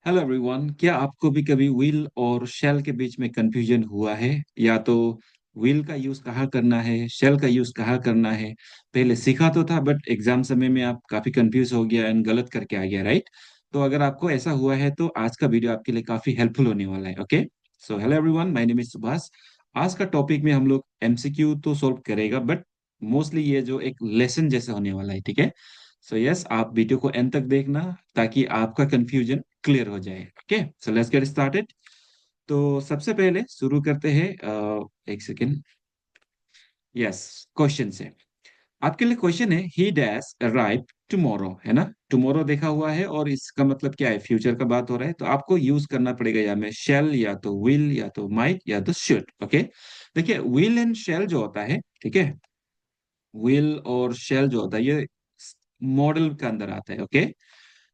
Hello everyone, क्या आपको भी कभी व्हील और शेल के बीच में कंफ्यूजन हुआ है? या तो व्हील का यूज कहाँ करना है, शेल का यूज कहाँ करना है? पहले सीखा तो था बट एग्जाम समय में आप काफी कंफ्यूज हो गया एंड गलत करके आ गया, राइट? तो अगर आपको ऐसा हुआ है तो आज का वीडियो आपके लिए काफी हेल्पफुल होने वाला है। Okay, so hello everyone, my name is Subhash. आज का टॉपिक में हम लोग एमसीक्यू तो सॉल्व करेगा बट मोस्टली ये जो एक लेसन जैसा होने वाला है, ठीक है? सो यस, आप वीडियो को एंड तक देखना ताकि आपका कंफ्यूजन क्लियर हो जाए। Okay, so let's get started. तो सबसे पहले शुरू करते हैं। एक सेकेंड। यस, क्वेश्चन से आपके लिए क्वेश्चन है, ही डैश अराइव टुमारो, है ना? टुमारो देखा हुआ है और इसका मतलब क्या है? फ्यूचर का बात हो रहा है, तो आपको यूज करना पड़ेगा या में शेल या तो विल या तो माइट या तो शुड। ओके, देखिए विल एंड शेल जो होता है, ठीक है, विल और शेल जो होता है ये मॉडल के अंदर आता है। ओके,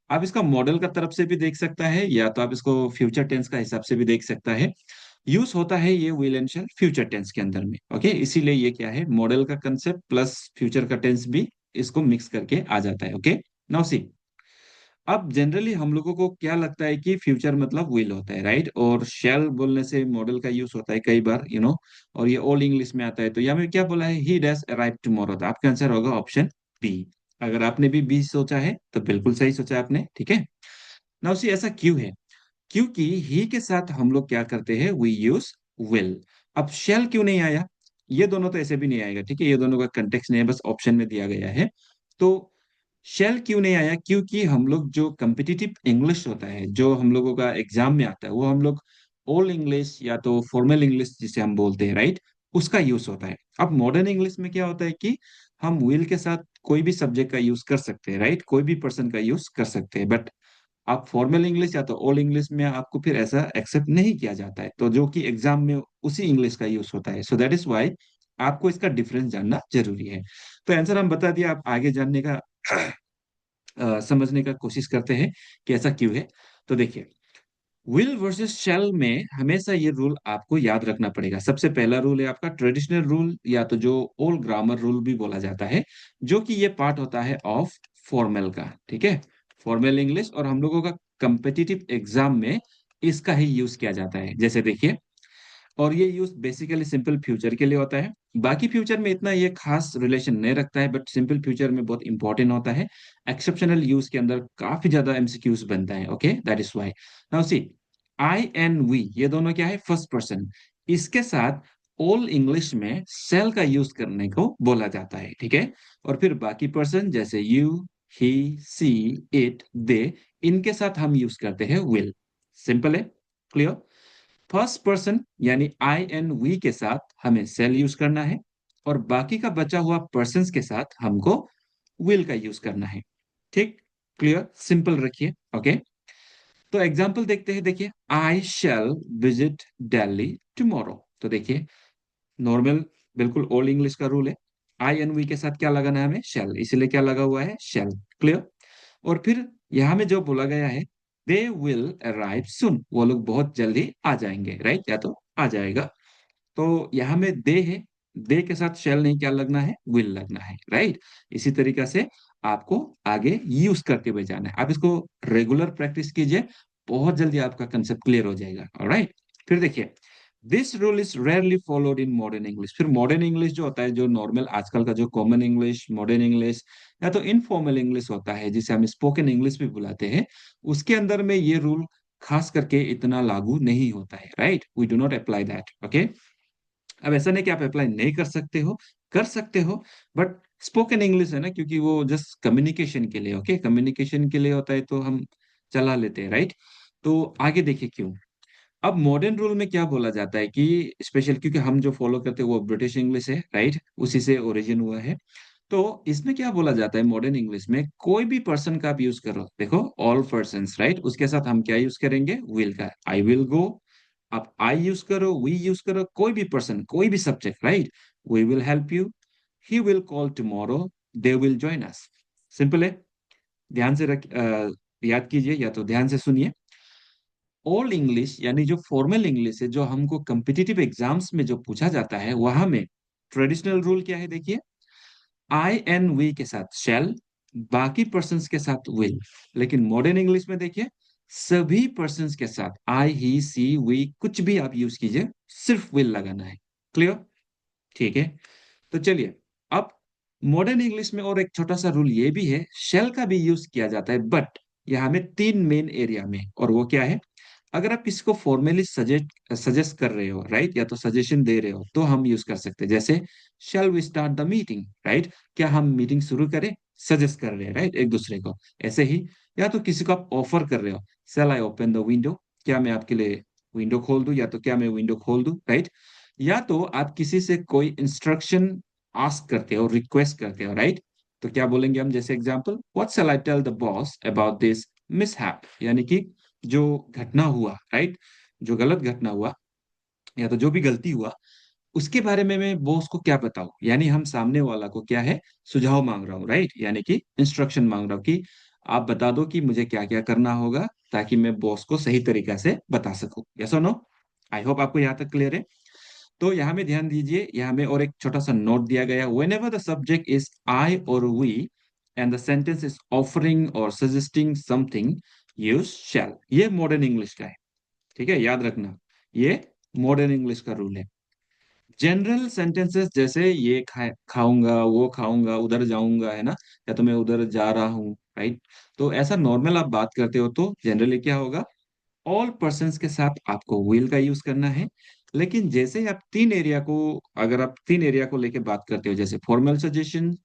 आप इसका मॉडल का तरफ से भी देख सकता है या तो आप इसको फ्यूचर टेंस का हिसाब से भी देख सकता है। यूज होता है ये will and shall future tense के अंदर में। ओके, इसीलिए ये क्या है, मॉडल का कंसेप्ट प्लस फ्यूचर का टेंस भी इसको मिक्स करके आ जाता है। ओके, नाउ सी, अब जनरली हम लोगों को क्या लगता है कि फ्यूचर मतलब विल होता है, राइट? और शैल बोलने से मॉडल का यूज होता है कई बार, और ये ओल्ड इंग्लिश में आता है। तो यहाँ में क्या बोला है, ही डैश अराइव टुमारो, तो आपका आंसर होगा ऑप्शन बी। अगर आपने भी बी सोचा है तो बिल्कुल सही सोचा आपने, ठीक है। नाउ सी, ऐसा क्यों है? क्योंकि ही के साथ हम लोग क्या करते हैं, वी यूज विल। अब शेल क्यों नहीं आया? ये दोनों तो ऐसे भी नहीं आएगा, ठीक है, ये दोनों का कंटेक्स्ट नहीं है, बस ऑप्शन में दिया गया है। तो शेल क्यों नहीं आया? क्योंकि हम लोग जो कम्पिटिटिव इंग्लिश होता है, जो हम लोगों का एग्जाम में आता है, वो हम लोग ओल्ड इंग्लिश या तो फॉर्मल इंग्लिश जिसे हम बोलते हैं, राइट, उसका यूज होता है। अब मॉडर्न इंग्लिश में क्या होता है कि हम विल के साथ कोई भी सब्जेक्ट का यूज कर सकते हैं, राइट, कोई भी पर्सन का यूज कर सकते हैं। बट आप फॉर्मल इंग्लिश या तो ओल्ड इंग्लिश में आपको फिर ऐसा एक्सेप्ट नहीं किया जाता है, तो जो कि एग्जाम में उसी इंग्लिश का यूज होता है। सो दैट इज वाई आपको इसका डिफरेंस जानना जरूरी है। तो आंसर हम बता दिया, आप आगे जानने का समझने का कोशिश करते हैं कि ऐसा क्यों है। तो देखिए, विल वर्सेस शैल में हमेशा ये रूल आपको याद रखना पड़ेगा। सबसे पहला रूल है आपका ट्रेडिशनल रूल या तो जो ओल्ड ग्रामर रूल भी बोला जाता है, जो कि ये पार्ट होता है ऑफ फॉर्मल का, ठीक है, फॉर्मल इंग्लिश। और हम लोगों का कंपिटिटिव एग्जाम में इसका ही यूज किया जाता है, जैसे देखिए। और ये यूज बेसिकली सिंपल फ्यूचर के लिए होता है। बाकी फ्यूचर में इतना ये खास रिलेशन नहीं रखता है, बट सिंपल फ्यूचर में बहुत इंपॉर्टेंट होता है। एक्सेप्शनल यूज के अंदर काफी ज्यादा एमसीक्यूज बनता है। Okay, that is why. Now see, I and we ये दोनों क्या है, फर्स्ट पर्सन। इसके साथ ओल्ड इंग्लिश में सेल का यूज करने को बोला जाता है, ठीक है। और फिर बाकी पर्सन जैसे यू, ही, सी, इट, दे, इनके साथ हम यूज करते हैं विल। सिंपल है, क्लियर। फर्स्ट पर्सन यानी आई एंड वी के साथ हमें सेल यूज करना है, और बाकी का बचा हुआ पर्सन्स के साथ हमको विल का यूज करना है। ठीक, क्लियर, सिंपल रखिए। ओके, तो एग्जाम्पल देखते हैं। देखिए, आई शैल विजिट दिल्ली टुमारो। तो देखिए, नॉर्मल बिल्कुल ओल्ड इंग्लिश का रूल है। आई एंड वी के साथ क्या लगाना है हमें, शैल, इसीलिए क्या लगा हुआ है, शैल। क्लियर। और फिर यहां में जो बोला गया है, दे विल अराइव सुन, वो लोग बहुत जल्दी आ जाएंगे, राइट, या तो आ जाएगा। तो यहाँ में दे है, दे के साथ शेल नहीं, क्या लगना है, विल लगना है, राइट। इसी तरीका से आपको आगे यूज करते हुए जाना है। आप इसको रेगुलर प्रैक्टिस कीजिए, बहुत जल्दी आपका कंसेप्ट क्लियर हो जाएगा। ऑलराइट, फिर देखिए, this rule is rarely followed in modern English. फिर मॉडर्न इंग्लिश जो होता है, जो नॉर्मल आजकल का जो कॉमन इंग्लिश, मॉडर्न इंग्लिश या तो इनफॉर्मल इंग्लिश होता है, जिसे हम स्पोकन इंग्लिश भी बुलाते हैं, उसके अंदर में ये रूल खास करके इतना लागू नहीं होता है, right, we do not apply that. Okay, अब ऐसा नहीं कि आप अप्लाई नहीं कर सकते हो, कर सकते हो, बट स्पोकन इंग्लिश है ना, क्योंकि वो जस्ट कम्युनिकेशन के लिए, ओके, कम्युनिकेशन के लिए होता है, तो हम चला लेते हैं, राइट। तो आगे देखिए क्यों। अब मॉडर्न रूल में क्या बोला जाता है कि स्पेशल, क्योंकि हम जो फॉलो करते हैं वो ब्रिटिश इंग्लिश है, राइट, उसी से ओरिजिन हुआ है। तो इसमें क्या बोला जाता है मॉडर्न इंग्लिश में, कोई भी पर्सन का आप यूज करो, देखो, ऑल पर्सन्स, राइट, उसके साथ हम क्या यूज करेंगे, विल का। आई विल गो, आप आई यूज करो, वी यूज करो, कोई भी पर्सन, कोई भी subject, right. We will help you, he will call tomorrow, they will join us. Simple है, ध्यान से याद कीजिए या तो ध्यान से सुनिए। ओल्ड इंग्लिश यानी जो फॉर्मल इंग्लिश है, जो हमको कम्पिटिटिव एग्जाम्स में जो पूछा जाता है, वहां में ट्रेडिशनल रूल क्या है, देखिए, आई एंड वी के साथ शैल, बाकी पर्सन्स के साथ विल। लेकिन मॉडर्न इंग्लिश में देखिए, सभी पर्सन्स के साथ आई, ही, सी, वी कुछ भी आप यूज कीजिए, सिर्फ विल लगाना है। क्लियर? ठीक है। तो चलिए, अब मॉडर्न इंग्लिश में और एक छोटा सा रूल ये भी है, शेल का भी यूज किया जाता है, बट यहाँ में तीन मेन एरिया में। और वो क्या है? अगर आप किसी को फॉर्मली सजेस्ट सजेस्ट कर रहे हो, राइट, या तो सजेशन दे रहे हो, तो हम यूज कर सकते हैं। जैसे shall we start the meeting, right, क्या हम मीटिंग शुरू करें? सजेस्ट कर रहे हैं, राइट, एक दूसरे को। ऐसे ही, या तो किसी को आप ऑफर कर रहे हो, shall I open the window, क्या मैं आपके लिए विंडो खोल दूं, या तो क्या मैं विंडो खोल दूं, राइट। या तो आप किसी से कोई इंस्ट्रक्शन आस्क करते हो, रिक्वेस्ट करते हो, राइट, तो क्या बोलेंगे हम? जैसे example, what shall I tell the boss about this mishap, यानी कि जो घटना हुआ, राइट, जो गलत घटना हुआ, या तो जो भी गलती हुआ, उसके बारे में मैं बॉस को क्या बताऊं? यानी हम सामने वाला को क्या है, सुझाव मांग रहा हूँ, राइट, यानी कि इंस्ट्रक्शन मांग रहा हूँ कि आप बता दो कि मुझे क्या क्या करना होगा, ताकि मैं बॉस को सही तरीका से बता सकूं। यस और नो? आई होप आपको यहाँ तक क्लियर है। तो यहाँ में ध्यान दीजिए, यहाँ में और एक छोटा सा नोट दिया गया, whenever the subject is I और we and the sentence is offering और सजेस्टिंग समथिंग, यूज शैल। ये मॉडर्न इंग्लिश का है, ठीक है, याद रखना, ये मॉडर्न इंग्लिश का रूल है। जनरल सेंटेंसेस जैसे ये खाऊंगा, वो खाऊंगा, उधर जाऊंगा, है ना, या तो मैं उधर जा रहा हूँ, राइट, तो ऐसा नॉर्मल आप बात करते हो तो जनरली क्या होगा, ऑल पर्सन्स के साथ आपको विल का यूज करना है। लेकिन जैसे ही आप तीन एरिया को, अगर आप तीन एरिया को लेके बात करते हो, जैसे फॉर्मल सजेशन,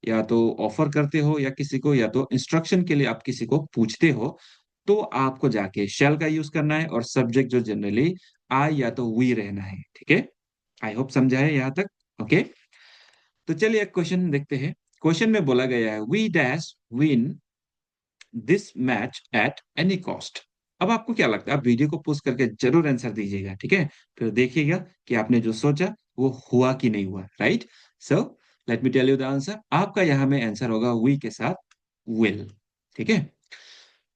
या तो ऑफर करते हो या किसी को, या तो इंस्ट्रक्शन के लिए आप किसी को पूछते हो, तो आपको जाके शैल का यूज करना है, और सब्जेक्ट जो जनरली आई या तो वी रहना है। ठीक है, आई होप समझा है यहाँ तक। ओके, तो चलिए एक क्वेश्चन देखते हैं। क्वेश्चन में बोला गया है, we dash win this match at any cost. अब आपको क्या लगता है? आप वीडियो को पोस्ट करके जरूर आंसर दीजिएगा, ठीक है, फिर देखिएगा कि आपने जो सोचा वो हुआ कि नहीं हुआ, right. So let me tell you the answer. आपका यहाँ में आंसर होगा वी के साथ विल। ठीक है।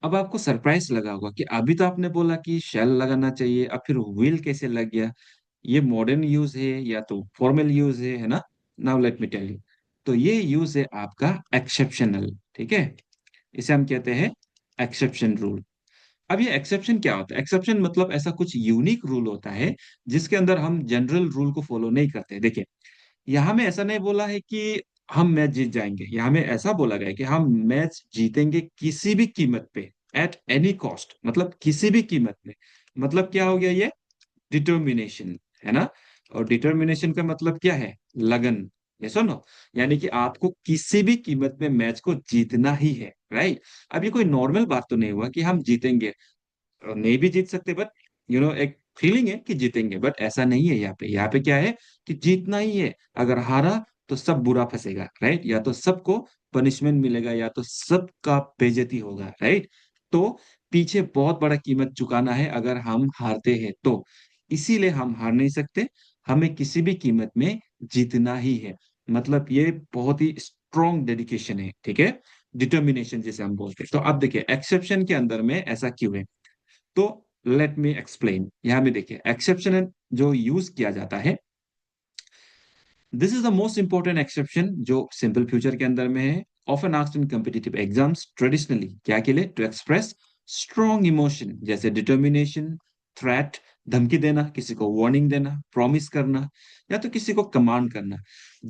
अब आपको सरप्राइज लगा होगा कि अभी तो आपने बोला कि शैल लगाना चाहिए, अब फिर विल कैसे लग गया? ये मॉडर्न यूज है या तो फॉर्मल यूज है ना? Now let me tell you. तो ये यूज है आपका एक्सेप्शनल, ठीक है, इसे हम कहते हैं एक्सेप्शन रूल। अब ये एक्सेप्शन क्या होता है? एक्सेप्शन मतलब ऐसा कुछ यूनिक रूल होता है जिसके अंदर हम जनरल रूल को फॉलो नहीं करते। देखिए, यहाँ में ऐसा नहीं बोला है कि हम मैच जीत जाएंगे, यहाँ में ऐसा बोला गया है कि हम मैच जीतेंगे किसी भी कीमत पे, एट एनी कॉस्ट, मतलब किसी भी कीमत में। मतलब क्या हो गया ये? डिटर्मिनेशन, है ना। और डिटर्मिनेशन का मतलब क्या है? लगन। ये सुनो, यानी कि आपको किसी भी कीमत में मैच को जीतना ही है, राइट। अब ये कोई नॉर्मल बात तो नहीं हुआ कि हम जीतेंगे, और नहीं भी जीत सकते, बट एक फीलिंग है कि जीतेंगे, बट ऐसा नहीं है। यहाँ पे, यहाँ पे क्या है कि जीतना ही है। अगर हारा तो सब बुरा फंसेगा, राइट, या तो सबको पनिशमेंट मिलेगा, या तो सबका बेइज्जती होगा, राइट। तो पीछे बहुत बड़ा कीमत चुकाना है अगर हम हारते हैं तो, इसीलिए हम हार नहीं सकते, हमें किसी भी कीमत में जीतना ही है। मतलब ये बहुत ही स्ट्रॉन्ग डेडिकेशन है, ठीक है, डिटर्मिनेशन जिसे हम बोलते हैं। तो अब देखिए, एक्सेप्शन के अंदर में ऐसा क्यों है, तो लेट मी एक्सप्लेन। यहां में देखिए, एक्सेप्शन जो यूज किया जाता है, this is the most important exception जो सिंपल फ्यूचर के अंदर में है, often asked in competitive exams traditionally, क्या के लिए? टू एक्सप्रेस स्ट्रॉन्ग इमोशन, जैसे डिटर्मिनेशन, थ्रेट, धमकी देना, किसी को वार्निंग देना, प्रॉमिस करना, या तो किसी को कमांड करना।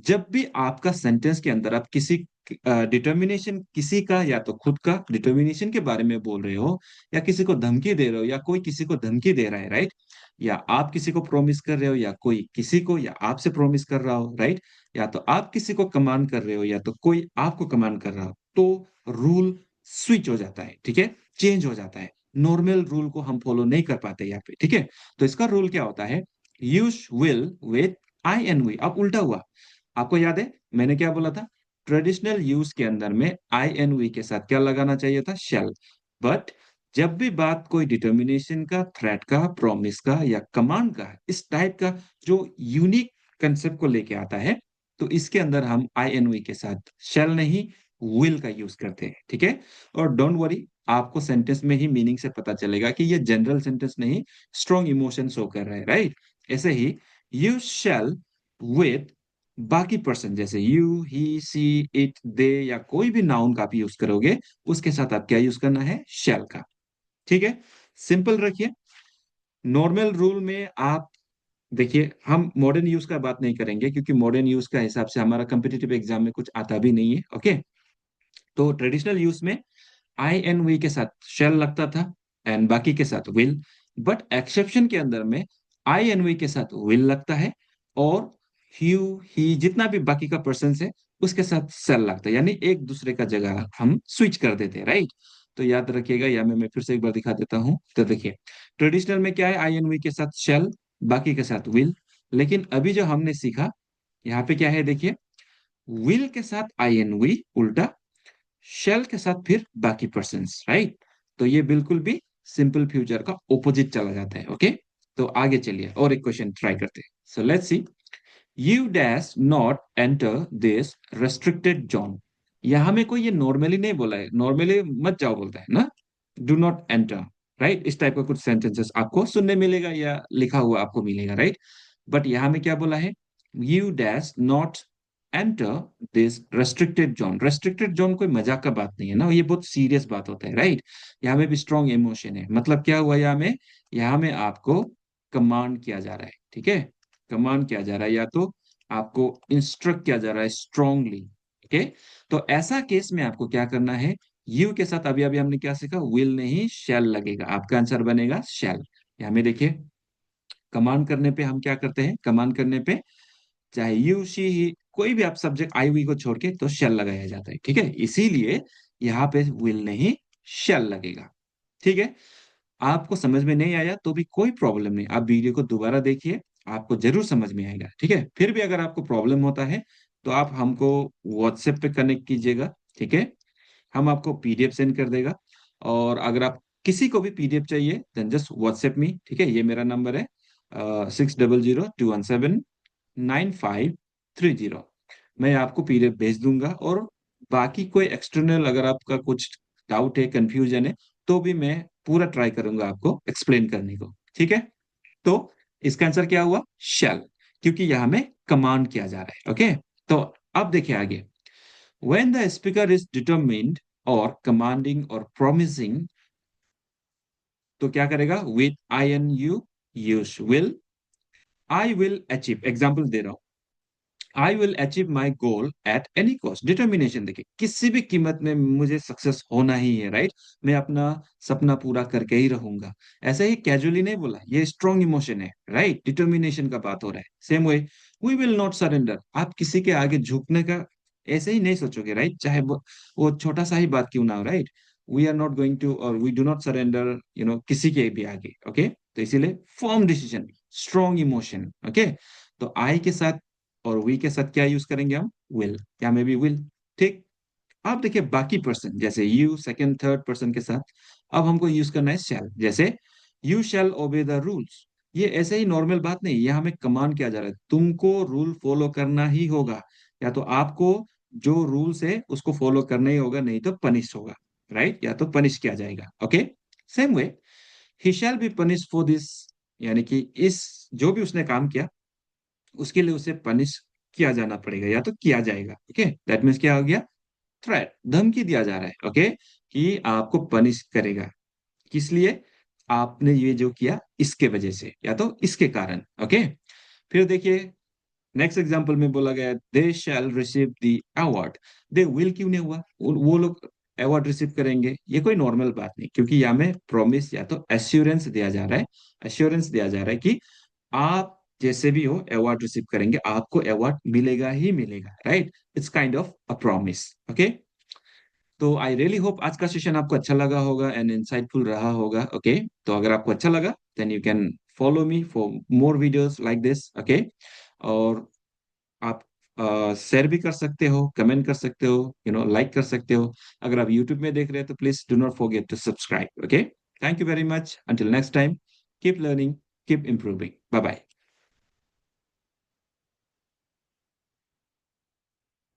जब भी आपका सेंटेंस के अंदर आप किसी डिटर्मिनेशन, किसी का या तो खुद का डिटर्मिनेशन के बारे में बोल रहे हो, या किसी को धमकी दे रहे हो, या कोई किसी को धमकी दे रहा है, राइट, या आप किसी को प्रॉमिस कर रहे हो, या कोई किसी को या आपसे प्रॉमिस कर रहा हो, राइट, या तो आप किसी को कमांड कर रहे हो, या तो कोई आपको कमांड कर रहा हो, तो रूल स्विच हो जाता है, ठीक है, चेंज हो जाता है। नॉर्मल रूल को हम फॉलो नहीं कर पाते यहाँ पे, ठीक है। तो इसका रूल क्या होता है? Use will with I and we. अब उल्टा हुआ, आपको याद है मैंने क्या बोला था? ट्रेडिशनल यूज के अंदर में आई एन वी के साथ क्या लगाना चाहिए था? शेल। बट जब भी बात कोई डिटर्मिनेशन का, थ्रेट का, प्रॉमिस का, या कमांड का, इस टाइप का जो यूनिक कंसेप्ट को लेके आता है, तो इसके अंदर हम आई एन वी के साथ शेल नहीं, विल का यूज करते हैं, ठीक है। और डोंट वरी, आपको सेंटेंस में ही मीनिंग से पता चलेगा कि ये जनरल सेंटेंस नहीं, स्ट्रॉन्ग इमोशन शो कर रहा है, राइट। ऐसे ही यूज शेल विथ बाकी पर्सन, जैसे यू, ही, सी, इट, दे, या कोई भी नाउन का आप यूज करोगे, उसके साथ आप क्या यूज करना है? शेल का। ठीक है, सिंपल रखिए। नॉर्मल रूल में आप देखिए, हम मॉडर्न यूज का बात नहीं करेंगे क्योंकि मॉडर्न यूज का हिसाब से हमारा कम्पिटिटिव एग्जाम में कुछ आता भी नहीं है। ओके, तो ट्रेडिशनल यूज में आई एन वी के साथ शेल लगता था एंड बाकी के साथ विल। बट एक्सेप्शन के अंदर में आई एन वी के साथ विल लगता है और यू ही जितना भी बाकी का पर्सन है उसके साथ सेल लगता है, यानी एक दूसरे का जगह हम स्विच कर देते हैं, राइट। तो याद रखिएगा, या मैं फिर से एक बार दिखा देता हूं। तो देखिए, ट्रेडिशनल में क्या है, आई एन वी के साथ शेल, बाकी के साथ विल। लेकिन अभी जो हमने सीखा, यहाँ पे क्या है देखिए, विल के साथ आई एन वी उल्टा, शेल के साथ फिर बाकी पर्सन्स, राइट। तो ये बिल्कुल भी सिंपल फ्यूचर का ऑपोजिट चला जाता है। ओके, तो आगे चलिए और एक क्वेश्चन ट्राई करते हैं। So let's see, you dash not enter this restricted zone. यहां में कोई ये नॉर्मली नहीं बोला है, नॉर्मली मत जाओ बोलता है ना, डू नॉट एंटर, राइट। इस टाइप का कुछ सेंटेंसेस आपको सुनने मिलेगा या लिखा हुआ आपको मिलेगा, राइट। बट यहां में क्या बोला है, you dash not enter this restricted zone. Restricted zone कोई मजाक का बात नहीं है ना, ये बहुत सीरियस बात होता है, राइट। यहाँ में भी स्ट्रॉन्ग इमोशन है। मतलब क्या हुआ, यहाँ में आपको कमांड किया जा रहा है, ठीक है। कमांड किया जा रहा है या तो आपको इंस्ट्रक्ट किया जा रहा है स्ट्रांगली। ओके, तो ऐसा केस में आपको क्या करना है, यू के साथ अभी अभी हमने क्या सीखा, विल नहीं शैल लगेगा, आपका आंसर बनेगा शैल। यहाँ में देखिए, कमांड करने पे हम क्या करते हैं, कमांड करने पे चाहे यू शी ही कोई भी आप सब्जेक्ट आई वी को छोड़ के तो शेल लगाया जाता है, ठीक है। इसीलिए यहाँ पे विल नहीं शेल लगेगा, ठीक है। आपको समझ में नहीं आया तो भी कोई प्रॉब्लम नहीं, आप वीडियो को दोबारा देखिए, आपको जरूर समझ में आएगा, ठीक है। फिर भी अगर आपको प्रॉब्लम होता है तो आप हमको व्हाट्सएप पे कनेक्ट कीजिएगा, ठीक है। हम आपको पीडीएफ सेंड कर देगा। और अगर आप किसी को भी पीडीएफ चाहिए देन जस्ट व्हाट्सएप मी, ठीक है। ये मेरा नंबर है 6002179530। मैं आपको पीडीएफ भेज दूंगा। और बाकी कोई एक्सटर्नल अगर आपका कुछ डाउट है, कंफ्यूजन है, तो भी मैं पूरा ट्राई करूंगा आपको एक्सप्लेन करने को, ठीक है। तो इसका आंसर क्या हुआ, शैल, क्योंकि यहां में कमांड किया जा रहा है। ओके, तो अब देखिए आगे, when the speaker is determined or commanding or promising, तो क्या करेगा, with I N U use will, I will achieve, example दे रहा हूं, I will achieve my goal at any cost. Determination देखिए, किसी भी कीमत में मुझे सक्सेस होना ही है, राइट। मैं अपना सपना पूरा करके ही रहूंगा। ऐसे ही कैजुअली नहीं बोला, ये स्ट्रॉन्ग इमोशन है, राइट। डिटर्मिनेशन का बात हो रहा है। Same way, we will not surrender, आप किसी के आगे झुकने का ऐसे ही नहीं सोचोगे, राइट। चाहे वो छोटा सा ही बात क्यों ना हो, right. We are not going to और वी डू नॉट सरेंडर, किसी के भी आगे। ओके, तो इसीलिए firm decision, strong emotion. Okay, तो आई के साथ और वी के साथ क्या यूज करेंगे हम, विल, या मे बी विल, ठीक। अब देखिए, बाकी पर्सन जैसे यू सेकंड थर्ड पर्सन के साथ अब हमको यूज करना है शैल। जैसे you shall obey the rules, ये ऐसे ही नॉर्मल बात नहीं, ये हमें कमांड किया जा रहा है, तुमको रूल फॉलो करना ही होगा। या तो आपको जो रूल्स है उसको फॉलो करना ही होगा, नहीं तो पनिश होगा, राइट, या तो पनिश किया जाएगा। Okay, same way, he shall be punish for this, यानी कि इस जो भी उसने काम किया उसके लिए उसे पनिश किया जाना पड़ेगा या तो किया जाएगा। ओके, दैट मीन्स क्या हो गया, थ्रेट, धमकी दिया जा रहा है। ओके, कि आपको पनिश करेगा, किस लिए, आपने ये जो किया इसके वजह से या तो इसके कारण। ओके, फिर देखिए, नेक्स्ट एग्जांपल में बोला गया they shall receive the award. They will क्यों नहीं हुआ, वो लोग अवार्ड रिसीव करेंगे, ये कोई नॉर्मल बात नहीं, क्योंकि यहाँ में प्रॉमिस या तो एश्योरेंस दिया जा रहा है, एश्योरेंस दिया जा रहा है कि आप जैसे भी हो अवार्ड रिसीव करेंगे, आपको अवार्ड मिलेगा ही मिलेगा, right. It's kind of a promise. Okay, तो आई रियली होप आज का सेशन आपको अच्छा लगा होगा एंड इंसाइटफुल रहा होगा। ओके, तो अगर आपको अच्छा लगा then you can follow me for more videos like this. Okay, और आप शेयर भी कर सकते हो, कमेंट कर सकते हो, लाइक कर सकते हो। अगर आप यूट्यूब में देख रहे हैं तो please do not forget to subscribe. Okay, thank you very much, until next time, keep learning, keep improving, bye bye.